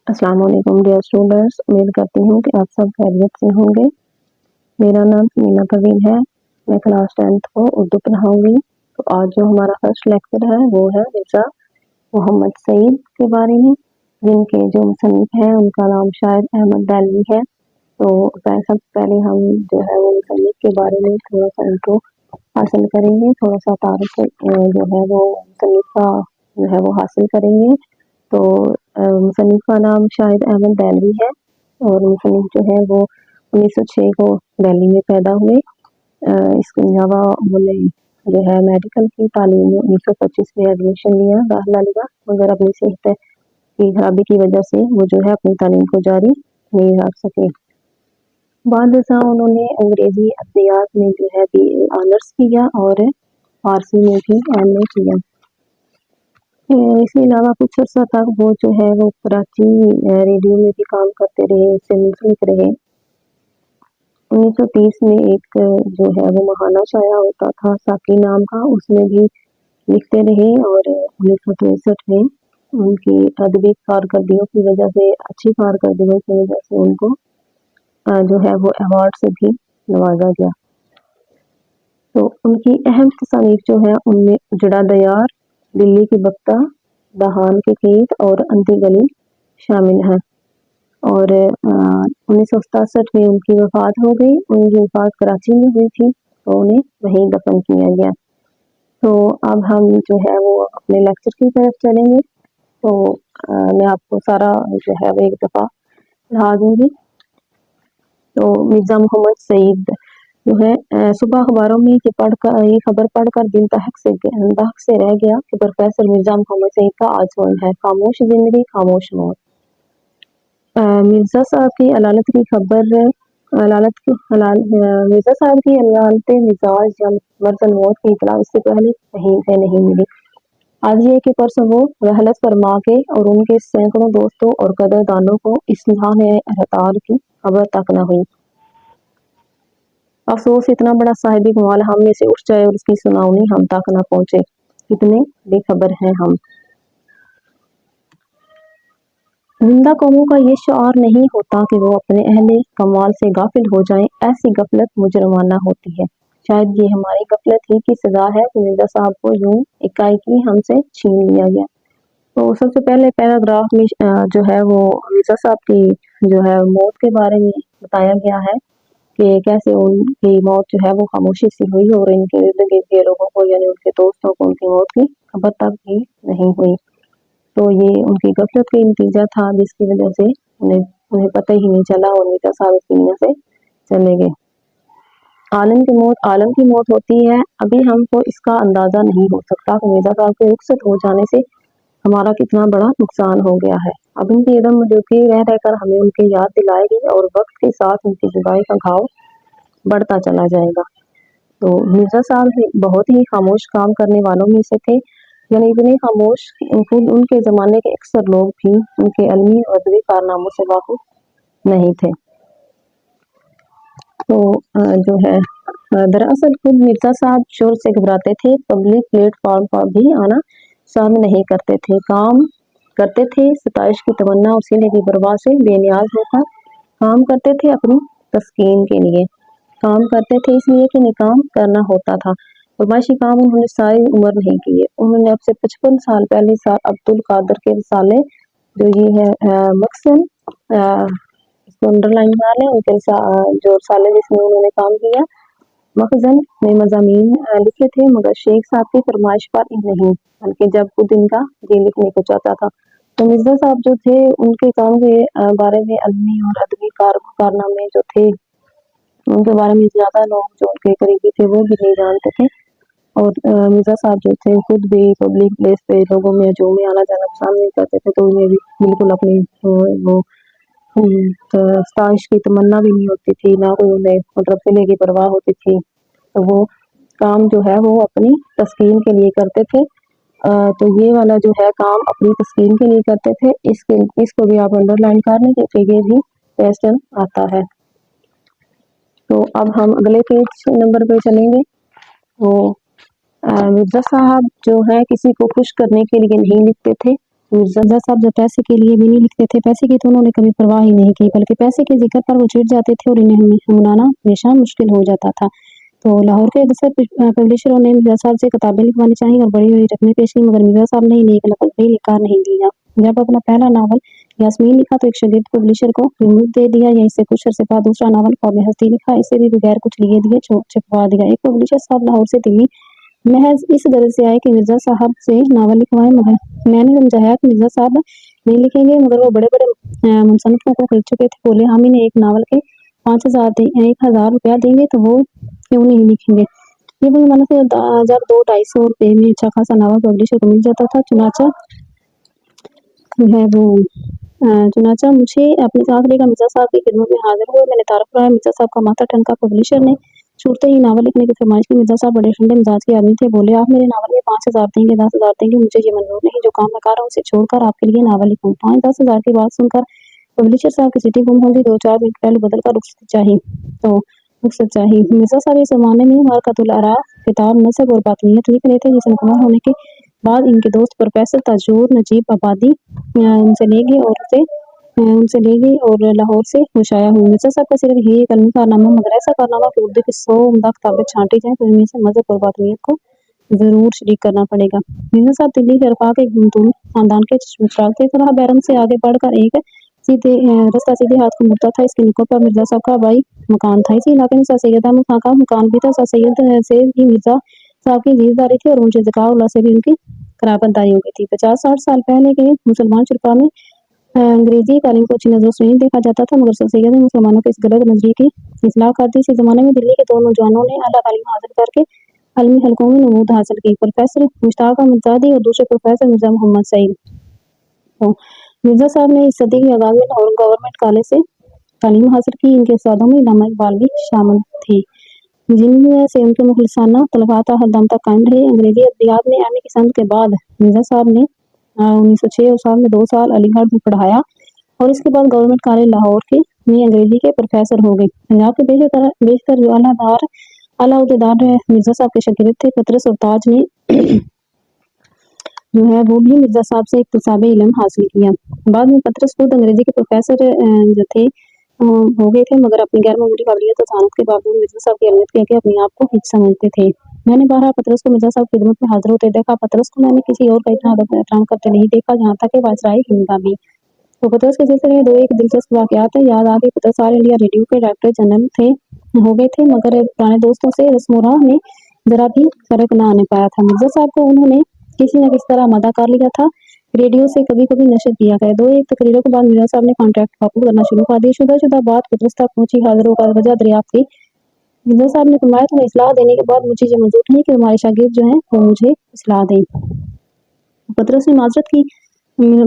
अस्सलाम वालेकुम dear students, उम्मीद करती हूँ कि आप सब खैरियत से होंगे। मेरा नाम मीना परवीन है। मैं क्लास 10th को उर्दू पढ़ाऊँगी। तो आज जो हमारा फर्स्ट लेक्चर है वो है मिर्ज़ा मोहम्मद सईद के बारे में, जिनके जो मुसन्निफ़ हैं उनका नाम शायद अहमद देलवी है। तो सबसे पहले हम जो है वो मुसन्निफ़ के बारे में थोड़ा सा इंट्रो हासिल करेंगे, थोड़ा सा तारुफ जो है वो मुसन्निफ़ का जो है वो हासिल करेंगे। तो मुसन्निफ़ का नाम शाहिद अहमद देलवी है और मुसन्निफ़ जो है वो 1906 को दिल्ली में पैदा हुए। इसके अलावा उन्होंने जो है मेडिकल की तालीम में 1925 में एडमिशन लिया दाखिला लिया, मगर अपनी सेहत की खराबी की वजह से वो जो है अपनी तालीम को जारी नहीं रख सके। बाद उन्होंने अंग्रेजी अदबियात में जो है BA ऑनर्स किया और फारसी में भी MA किया। इसके अलावा कुछ अर्सा तक वो जो है वो कराची रेडियो में भी काम करते रहे, उससे मुंसलिक रहे। 1930 में एक जो है वो महाना शाया होता था साकी नाम का, उसमें भी लिखते रहे और 1963 में उनकी अदबी कारकर्दगियों की वजह से, अच्छी कारकर्दगियों की वजह से उनको जो है वो अवार्ड से भी नवाजा गया। तो उनकी अहम तसानीफ जो है उनमें उजड़ा दयार, दिल्ली की बख्ता, दहान के खेत और अंती गली शामिल है। और 1967 में उनकी वफ़ात हो गई। उनकी वफ़ात कराची में हुई थी, तो उन्हें वहीं दफन किया गया। तो अब हम जो है वो अपने लेक्चर की तरफ चलेंगे। तो मैं आपको सारा जो है वो एक दफ़ा पढ़ा दूँगी। तो मिर्ज़ा मोहम्मद सईद जो है सुबह अखबारों में ये खबर पढ़कर दिल दहक से रह गया कि प्रोफेसर मिर्ज़ा मोहम्मद सईद का आजमन है, खामोश जिंदगी खामोश मौत। मिर्ज़ा साहब की अदालत की खबर मिर्ज़ा साहब की अदालत मिजाज या मर्ज़ल मौत की इतला इससे पहले कहीं से नहीं मिली। आज ये कि परसों वो रहलत फरमा के और उनके सैकड़ों दोस्तों और कदरदानों को इस हड़ताल की खबर तक न हुई। अफसोस इतना बड़ा साहिबी कमाल हम में से उठ जाए और उसकी सुनावनी हम तक न पहुंचे। कितने बेखबर हैं हम। जिंदा कौमों का ये शआर नहीं होता कि वो अपने अहले कमाल से गाफिल हो जाएं, ऐसी गफलत मुजरमाना होती है। शायद ये हमारी गफलत ही की सजा है कि मिर्ज़ा साहब को यूं एकाएकी हमसे छीन लिया गया। तो सबसे पहले पैराग्राफ में जो है वो मिर्ज़ा साहब की जो है मौत के बारे में बताया गया है कि कैसे उनकी मौत जो है वो खामोशी से हुई और इनके इर्द गिर्द के लोगों को यानी उनके दोस्तों को उनकी मौत की खबर तक भी नहीं हुई। तो ये उनकी गफलत का नतीजा था, जिसकी वजह से उन्हें पता ही नहीं चला और मिर्ज़ा साहब इस दुनिया से चले गए। आलम की मौत होती है, अभी हमको इसका अंदाजा नहीं हो सकता कि मिर्ज़ा साहब के रुखसत हो जाने से हमारा कितना बड़ा नुकसान हो गया है। अब इनकी इदम मौजूदगी रह रहकर हमें उनकी याद दिलाएगी और वक्त के साथ उनकी जुदाई का घाव बढ़ता चला जाएगा। तो मिर्ज़ा साहब बहुत ही खामोश काम करने वालों में से थे, यानी इतने खामोश खुद उनके ज़माने के अक्सर लोग भी उनके अलमी और अदबी कारनामों से वाकिफ नहीं थे। तो जो है दरअसल खुद मिर्ज़ा साहब शोर से घबराते थे, पब्लिक प्लेटफॉर्म पर भी आना पसंद नहीं करते थे। काम करते थे सताइश की तमन्ना और सीने की परवाह से बेनियाज होकर काम करते थे, अपनी तस्कीन के लिए काम करते थे, इसलिए कि निकाम करना होता था। फरमाइशी काम उन्होंने सारी उम्र नहीं किए। उन्होंने अब से 55 साल पहले सर अब्दुल कादर के रिसाले जो ये है मकसन इसको अंडरलाइन कर लें, उनके जो रिसाले जिसमें उन्होंने काम किया मखजन में मज़ामीन लिखे थे, मगर शेख साहब की फरमाइश पर नहीं, बल्कि जब खुद इनका जी लिखने को चाहता था। तो मिर्ज़ा साहब जो थे उनके काम के बारे में अलमी और अदबी कारनामे जो थे उनके बारे में ज़्यादा लोग जो उनके करीबी थे वो भी नहीं जानते थे। और मिर्ज़ा साहब जो थे खुद भी पब्लिक प्लेस पे लोगों में हजूम में आना जाना पसंद नहीं करते थे, तो उन्हें भी बिल्कुल अपनी वो सताइश की तमन्ना भी नहीं होती थी, ना कोई उन्हें मतलब सिले की परवाह होती थी। तो वो काम जो है वो अपनी तस्कीन के लिए करते थे। तो ये वाला जो है काम अपनी तस्कीन के लिए करते थे। इसको भी आप अंडरलाइन कर लें क्योंकि ये भी क्वेश्चन आता है। तो अब हम अगले पेज नंबर पे चलेंगे। तो मिर्ज़ा साहब जो है किसी को खुश करने के लिए नहीं लिखते थे, मिर्ज़ा साहब जब पैसे के लिए भी नहीं लिखते थे, पैसे की तो उन्होंने कभी परवाह ही नहीं की, बल्कि पैसे के ज़िक्र पर वो चिढ़ जाते थे और इन्हें मनाना हमेशा मुश्किल हो जाता था। तो लाहौर के अक्सर पब्लिशरों ने मिर्ज़ा साहब से किताबें लिखवानी चाहिए और बड़ी-बड़ी रकमें पेश की, मगर मिर्ज़ा साहब ने इन्हें एक नकल भी लिखा नहीं दिया। जब अपना पहला नावल यास्मीन लिखा तो एक शागिर्द पब्लिशर को रिमूव दे दिया, या इससे कुछ अरसे बाद दूसरा नावल ख्वाब हस्ती लिखा, इसे भी बगैर कुछ लिए दिए छपवा दिया। एक पब्लिशर साहब लाहौर से दिल्ली महज इस गरज से आए कि मिर्ज़ा साहब से नावल लिखवाएं, मगर मैंने समझाया कि मिर्ज़ा साहब नहीं लिखेंगे, मगर वो बड़े-बड़े मुसन्निफ़ों को खरीद चुके थे। बोले हम इन्हें एक नावल के 1,000 रुपया देंगे तो वो क्यों नहीं लिखेंगे। ये वो ज़माना था जब 200-250 रुपये में अच्छा खासा नावल पब्लिशर को मिल जाता था। चुनाचा मुझे अपने साथ लेकर मिर्ज़ा साहब की खिदमत में हाजिर हुए। मैंने तारुफ कराया। मिर्ज़ा साहब का माथा ठनका। पब्लिशर ने छूटते ही नावल लिखने की फरमाइश की। मिर्ज़ा साहब बड़े ठंडे मिजाज के आदमी थे। बोले आप मेरे नावल में 5,000 देंगे, 10,000 देंगे, मुझे ये मंजूर नहीं। जो काम मैं कर रहा हूँ उसे छोड़कर आपके लिए नावल लिखूँ। 5-10 हज़ार की बात सुनकर पब्लिशर साहब की सीटी गुम होगी। 2-4 मिनट पहले बदल कर रुखसत चाहिए। मिर्ज़ा साहब इस ज़माने में बरकतुल आरा किताब नसब और बातनियत लिख रहे थे, जिसे मुकम्मल होने के बाद इनके दोस्त प्रोफेसर ताजूर नजीब आबादी उनसे ले गई और लाहौर से मुशाया हुई। मिर्ज़ा साहब का सिर्फ ये एक अलमी कारनामा, मगर ऐसा कारनामा कि उर्दू की 100 उम्दा किताबें छांटी जाएं तो इनमें से मज़हब और बातनियत को ज़रूर शरीक करना पड़ेगा। मिर्ज़ा साहब दिल्ली के अरफा के गुमतूल खानदान के चश्मचराग थे। तरह बैरम से आगे बढ़कर एक रास्ता सीधे हाथ को मुड़ता था। इसके नुक्कड़ पर मिर्ज़ा साहब का भाई मकान था। इसी इलाके में सर सैयद अहमद खां का मकान भी था। सर सैयद से भी मिर्ज़ा साहब की जीरदारी थी और मुझे ज़काउल्लाह से भी उनकी कराबतदारी हो गई थी। 50-60 साल पहले के मुसलमान शुरा में अंग्रेजी तालीम को अच्छी नज़रों से नहीं देखा जाता था, मगर सर सैयद ने मुसलमानों के इस गलत नजरिए की इस्लाह कर दी। इसी ज़माने में दिल्ली के 2 नौजवानों ने आला तालीम हासिल करके अलमी हलकों में नमूद हासिल की। प्रोफेसर मुश्ताक अहमद ज़ादी और दूसरे प्रोफेसर मिर्ज़ा मोहम्मद सईद। तो मिर्ज़ा साहब ने इस सदी के आगाज़ में लाहौर गवर्नमेंट कॉलेज से तालीम हासिल की। इनके उस्तादों में इल्लामा इकबाल भी शामिल थे, जिनमें से उनके मुखलिसाना तलक़ात हरदम तक कायम रहे। अंग्रेजी अदबियात में एम.ए. की सनद के बाद मिर्ज़ा साहब ने 1906 और साल में 2 साल अलीगढ़ में पढ़ाया और इसके बाद गवर्नमेंट कॉलेज लाहौर के में अंग्रेजी के प्रोफेसर हो गए। पंजाब के बेशतर जो आला उहदेदार मिर्ज़ा साहब के शागिर्द थे। पतरस और ताज ने जो है वो भी मिर्ज़ा साहब से इक्तिसाबे इल्म हासिल किया। बाद में पतरस खुद अंग्रेजी के प्रोफेसर जो थे हो गए थे, मगर अपनी गैर मामूली काबिलियत और सहानत के बावजूद मिर्ज़ा साहब की अहमियत के आगे अपने आप को हिच समझते थे। मैंने बारहा पतरस को मिर्ज़ा साहब की खिदमत में हाजिर होते देखा। पतरस को मैंने किसी और का इतना अदब एहतराम करते नहीं देखा, जहाँ तक कि वायसराय हिंद का भी। तो पतरस के सिलसिले में 2 एक दिलचस्प वाक़यात है याद आ गए। पतरस ऑल इंडिया रेडियो के डायरेक्टर जनरल हो गए थे, मगर पुराने दोस्तों से रस्म-ओ-राह में ज़रा भी फ़र्क ना आने पाया था। मिर्ज़ा साहब को उन्होंने किसी न किसी तरह आमादा कर लिया था। रेडियो से कभी-कभी नशर किया गया। 2 एक तकरीरों के बाद मिर्ज़ा साहब ने कॉन्ट्रैक्ट वापस करना शुरू कर दिया। शुदा बात पतरस तक पहुंची। हाज़िरों का वजह दरियाफ्त की। मिर्ज़ा साहब ने फरमाया, तुम्हें इस्लाह देने के बाद मुझे ये मंजूर नहीं कि तुम्हारे शागिर्द जो हैं वो मुझे इस्लाह दें। पतरस ने माजरत की,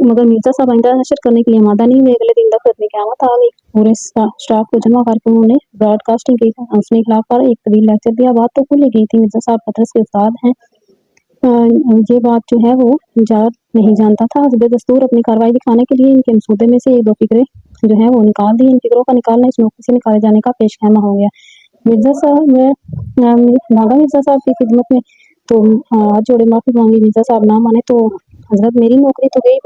मगर मिर्ज़ा साहब आइंदा नशर करने के लिए आमादा नहीं हुए। अगले दिन दफ़्तर में क़यामत आ गई। पूरे स्टाफ को जमा करके उन्होंने ब्रॉडकास्टिंग की उसने खिलाफ पर एक तवील लेक्चर दिया। बात तो खुल ही गई थी। मिर्ज़ा साहब पतरस के उस्ताद हैं। ये बात जो है वो नहीं जानता था। हस्बे दस्तूर अपनी कार्रवाई दिखाने के लिए इनके मसूदे में से 1-2 फ़िक्रे जो है वो निकाल दी। इन फ़िक्रों का निकालना इस मौके से निकाले जाने का पेशखैमा हो गया। मिर्ज़ा साहब भागा मिर्ज़ा साहब की खिदमत में तो हाथ जोड़े माफ़ी मांगी। मिर्ज़ा साहब ना माने तो हज़रत मेरी नौकरी तो गई,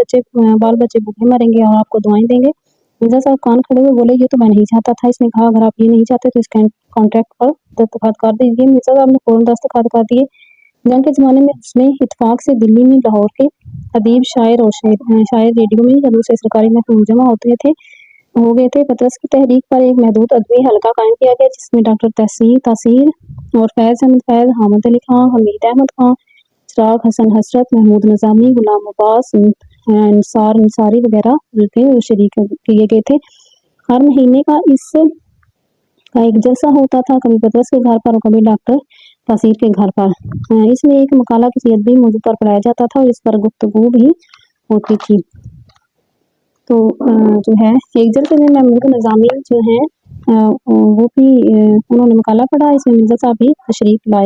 बाल बच्चे भूखे मरेंगे और आपको दुआएं देंगे। मिर्ज़ा साहब कान खड़े हुए बोले, ये तो मैं नहीं चाहता था। इसने कहा, अगर आप ये नहीं चाहते तो इस कॉन्ट्रैक्ट पर दस्तखत कर दीजिए। मिर्ज़ा साहब ने फ़ौरन दस्तखत कर दिए। जंग के ज़माने में उसने इत्तेफाक से दिल्ली में लाहौर के अदीब, शायर रेडियो में या दूसरे सरकारी महफिल में जमा हो गए थे। पतरस की तहरीक पर एक महदूद अदबी हल्का कायम किया गया, जिसमें डॉक्टर तासीर और फैज़ अहमद फैज़, हामिद अली खां, हमीद अहमद खां, चिराग हसन हसरत, महमूद नज़ामी, गुलाम अब्बास, निसार अंसारी वगैरह शरीक किए गए थे। हर महीने का एक जलसा होता था, कभी पतरस के घर पर और कभी डॉक्टर तासीर के घर पर। इसमें एक मकाला किसी अदबी मौजू पर पढ़ाया जाता था और इस पर गुफ्तगू भी होती थी। तो जो है एक जलसे में महमूद नज़ामी जो है वो भी उन्होंने मकाला पढ़ा। इसमें मिर्ज़ा साहब भी तशरीफ लाए।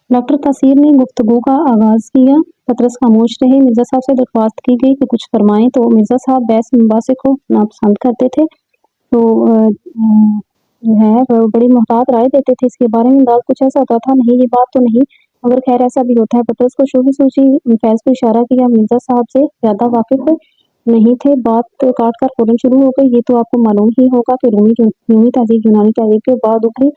डॉक्टर तासीर ने गुफ्तगू का आगाज़ किया। पतरस खामोश रहे। मिर्ज़ा साहब से दरख्वास्त की गई कि कुछ फरमाएं, तो मिर्ज़ा साहब बहस मुबासे को नापसंद करते थे। तो जो है वो बड़ी मोहतात राय देते थे। इसके बारे में अंदाज़ कुछ ऐसा होता था, नहीं ये बात तो नहीं, मगर खैर ऐसा भी होता है। पतरस को शोभी सूझी फैज को इशारा किया, मिर्जा साहब से ज़्यादा वाकिफ नहीं थे। बात काट कर फौरन शुरू हो गई। ये तो आपको मालूम ही होगा कि रूमी तहजीब यूनानी तहजीब के बाद उभरी।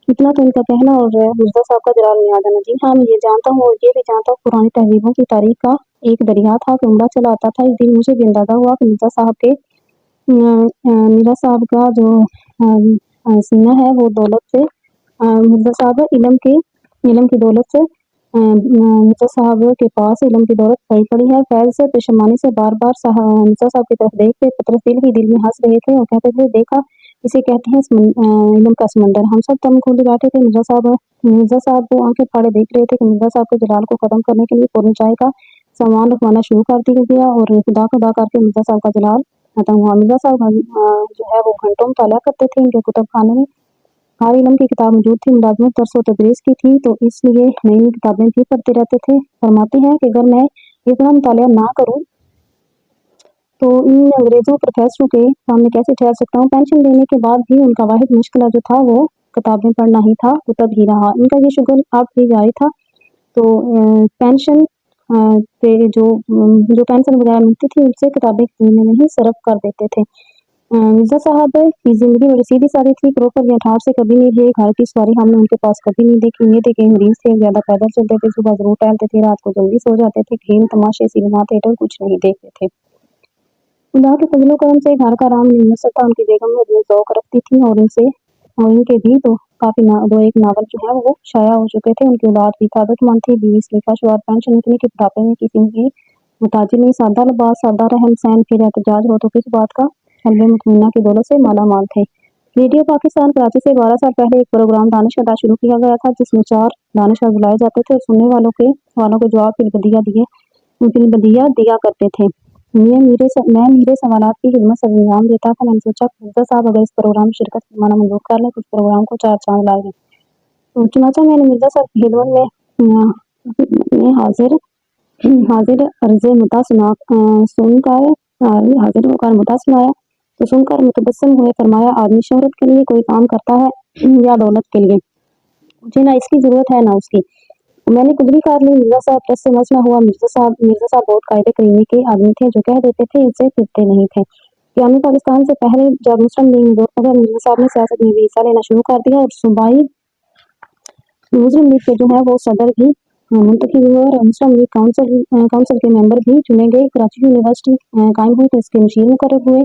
इतना तो इनका कहना और मिर्जा साहब का जलाल में आ जाना। जी हाँ, मैं ये जानता हूँ और ये भी जानता हूँ पुरानी तहजीबों की तारीख का एक दरिया था कि उमड़ा चला आता था। इस दिन मुझे भी अंदाजा हुआ कि मिर्जा साहब का जो सीना है वो दौलत से मिर्जा साहब इलम की दौलत से मिर्जा साहब के पास इलम की दौलत पड़ी पड़ी है। फैज से पेशमानी से बार बार मिर्जा साहब की तरफ देखते पतरस दिल ही दिल में हंस रहे थे और कहते थे, देखा इसे कहते हैं इलम का समंदर। हम सब दम खोले बैठे थे। मिर्जा साहब को आंखें फाड़े देख रहे थे कि मिर्जा साहब के जलाल को खत्म करने के लिए फौरन चाय का सामान रखवाना शुरू कर दिया गया और खुदा खुदा करके मिर्जा साहब का जलाल खत्म हुआ। मिर्जा साहब जो है वो घंटों मुताला करते थे। इनके कुतुब खाने में हर इलम की किताब मौजूद थी। मुलाजमत दरस व तदरीस की थी तो इसलिए नई नई किताबें भी पढ़ते रहते थे। फरमाते हैं कि अगर मैं इतना मुताला ना करूँ तो इन अंग्रेज़ों प्रोफेसरों के सामने कैसे ठहर सकता हूँ। पेंशन लेने के बाद भी उनका वाहिद मुश्किल जो था वो किताबें पढ़ना ही था, कुतब ही रहा। इनका ये शुगर अब भी जारी था। तो पेंशन पे जो पेंशन वगैरह मिलती थी उससे किताबें खरीदने में ही सर्फ कर देते थे। मिर्जा साहब की ज़िंदगी बड़ी सीधी सादी थी। क्रोकर या ठाठ से कभी नहीं रहे। घर की सवारी हमने उनके पास कभी नहीं देखी। ये थे कि मरीज थे, ज़्यादा पैदल चलते थे, सुबह ज़रूर टहलते थे, रात को जल्दी सो जाते थे। खेल तमाशे सिनेमा थिएटर कुछ नहीं देखते थे। खुदा के फजलो करम से घर का राम नहीं सकता। उनकी बेगम में अपनी ज़ौक़ रखती थी और इनके भी तो काफ़ी दो एक नावल जो है वो शाया हो चुके थे। उनकी औलाद भी आदतमंद थी। बीवी सलीका शुमार पेंशन इतनी कि बुढ़ापे में किसी की मुताजी नहीं। सादा लिबास, सादा रहन सहन, फिर एहतजाज हो तो किस बात का। कल्बे मुतमइन्ना की दौलत से माला माल थे। रेडियो पाकिस्तान कराची से 12 साल पहले एक प्रोग्राम दानिश अदा शुरू किया गया था जिसमें 4 दानिशवर बुलाए जाते थे और सुनने वालों को जवाब फिलबदिया दिया करते थे। मैं मेरे सवालात की खिदमत से अंजाम देता था। मैंने सोचा मिर्जा साहब अगर इस प्रोग्राम में शिरकत फरमाना मंजूर कर लें तो इस प्रोग्राम को 4 चांद ला दें। तो चुनाचा मैंने मिर्जा साहब की खिदमत में हाजिर अर्ज़े मुता सुनाया तो सुनकर मुतबस्सम हुए। फरमाया, आदमी शोहरत के लिए कोई काम करता है या दौलत के लिए, मुझे ना इसकी ज़रूरत है ना उसकी। मैंने कुदरी कार ली। मिर्जा साहब प्रेस से मसला हुआ। मिर्जा साहब बहुत कायदे करीमे के आदमी थे जो कह देते थे उससे फिरते नहीं थे। क़याम पाकिस्तान से पहले जब मुस्लिम लीग दौर मिर्जा साहब ने सियासत में भी हिस्सा लेना शुरू कर दिया और सूबाई मुस्लिम लीग के जो है वो सदर भी मुंतखब हुए और मुस्लिम लीग काउंसिल के मेंबर भी चुने गए। कराची यूनिवर्सिटी कायम हुई तो इसके मुशीर मुकर्रर हुए।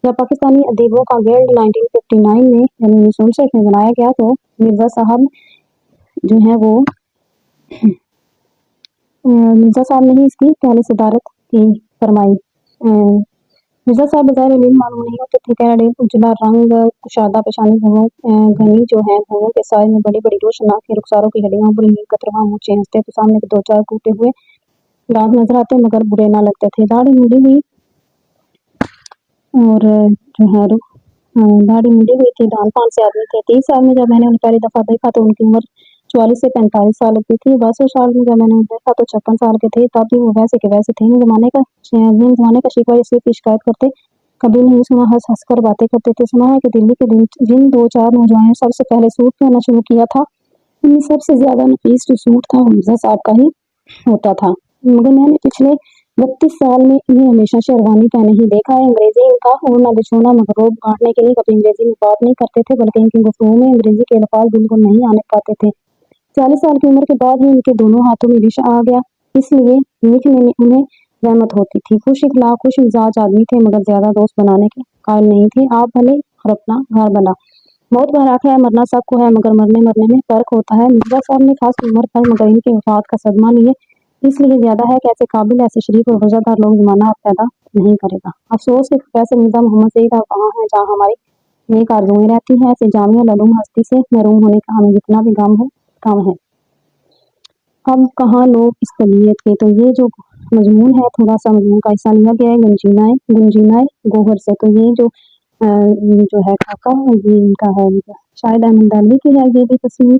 जब पाकिस्तानी अदीबों का गिल्ड 1959 में यानी 1959 में बनाया गया तो मिर्जा साहब जो है वो मिर्जा साहब ने ही इसकी पहली सदारत की फरमाई। मिर्जा साहब बज़ाहिर इल्म मालूम नहीं होते थे। कैनेडे उजला रंग, कुशादा पेशानी, घनी जो है भौहों के साए में बड़ी बड़ी रोशन आंखें, रुखसारों की हड्डियाँ बुरी हुई, कतरवा ऊँचे हंसते तो सामने के 2-4 टूटे हुए दांत नजर आते मगर बुरे ना लगते थे। दाढ़ी मुड़ी हुई और जो है दाढ़ी मुड़ी हुई थी। दान पान से आदमी थे। 30 साल में जब मैंने उन्हें पहली दफ़ा देखा तो उनकी उम्र 44 से 45 साल लगती थी। 62 साल में जब मैंने उन्हें देखा तो 56 साल के थे। तब भी वो वैसे के वैसे थे। ज़माने का शिकवा इसी की शिकायत करते कभी नहीं सुना। हंस हंस कर बातें करते थे। सुना है कि दिल्ली के जिन 2-4 नौजवानों ने सबसे पहले सूट पहनना शुरू किया था उनमें सबसे ज़्यादा नफीस जो सूट था वो मिर्जा साहब का ही होता था। मगर मैंने पिछले 32 साल में इन्हें हमेशा शेरवानी पहने ही देखा है। अंग्रेजी इनका होना बिछोना मगरूब बांटने के लिए कभी अंग्रेजी में बात नहीं करते थे बल्कि इनकी गुफ्तगू में अंग्रेजी के अल्फाज बिल्कुल नहीं आने पाते थे। 40 साल की उम्र के बाद ही इनके दोनों हाथों में रिश आ गया, इसलिए लिखने में उन्हें रहमत होती थी। खुश इखलाक खुश मिजाज आदमी थे मगर ज्यादा दोस्त बनाने के कायल नहीं थे। आप भले और अपना घर भला। मौत बहराक है, मरना सबको है मगर मरने में फर्क होता है। मिर्जा साहब ने खास उम्र पर मगर इनके वफात का सदमा लिए इसलिए ज्यादा है कि ऐसे काबिल ऐसे शरीफ और वफादार लोग जमाना आप पैदा नहीं करेगा। अफसोस के प्रोफेसर मिर्जा मोहम्मद सईद आप कहाँ हैं जहाँ हमारी नेक आरज़ुएं रहती हैं। ऐसे जामिया ललूम हस्ती से महरूम होने का हमें जितना भी गम हो कम है। अब कहाँ लोग इस तबीयत के। तो ये जो मजमून है थोड़ा सा मजमून का हिस्सा लिया गया है गुंजीनाए गोहर से। तो ये जो है काका ये इनका है शायद अहमद अली की है ये भी तस्वीर।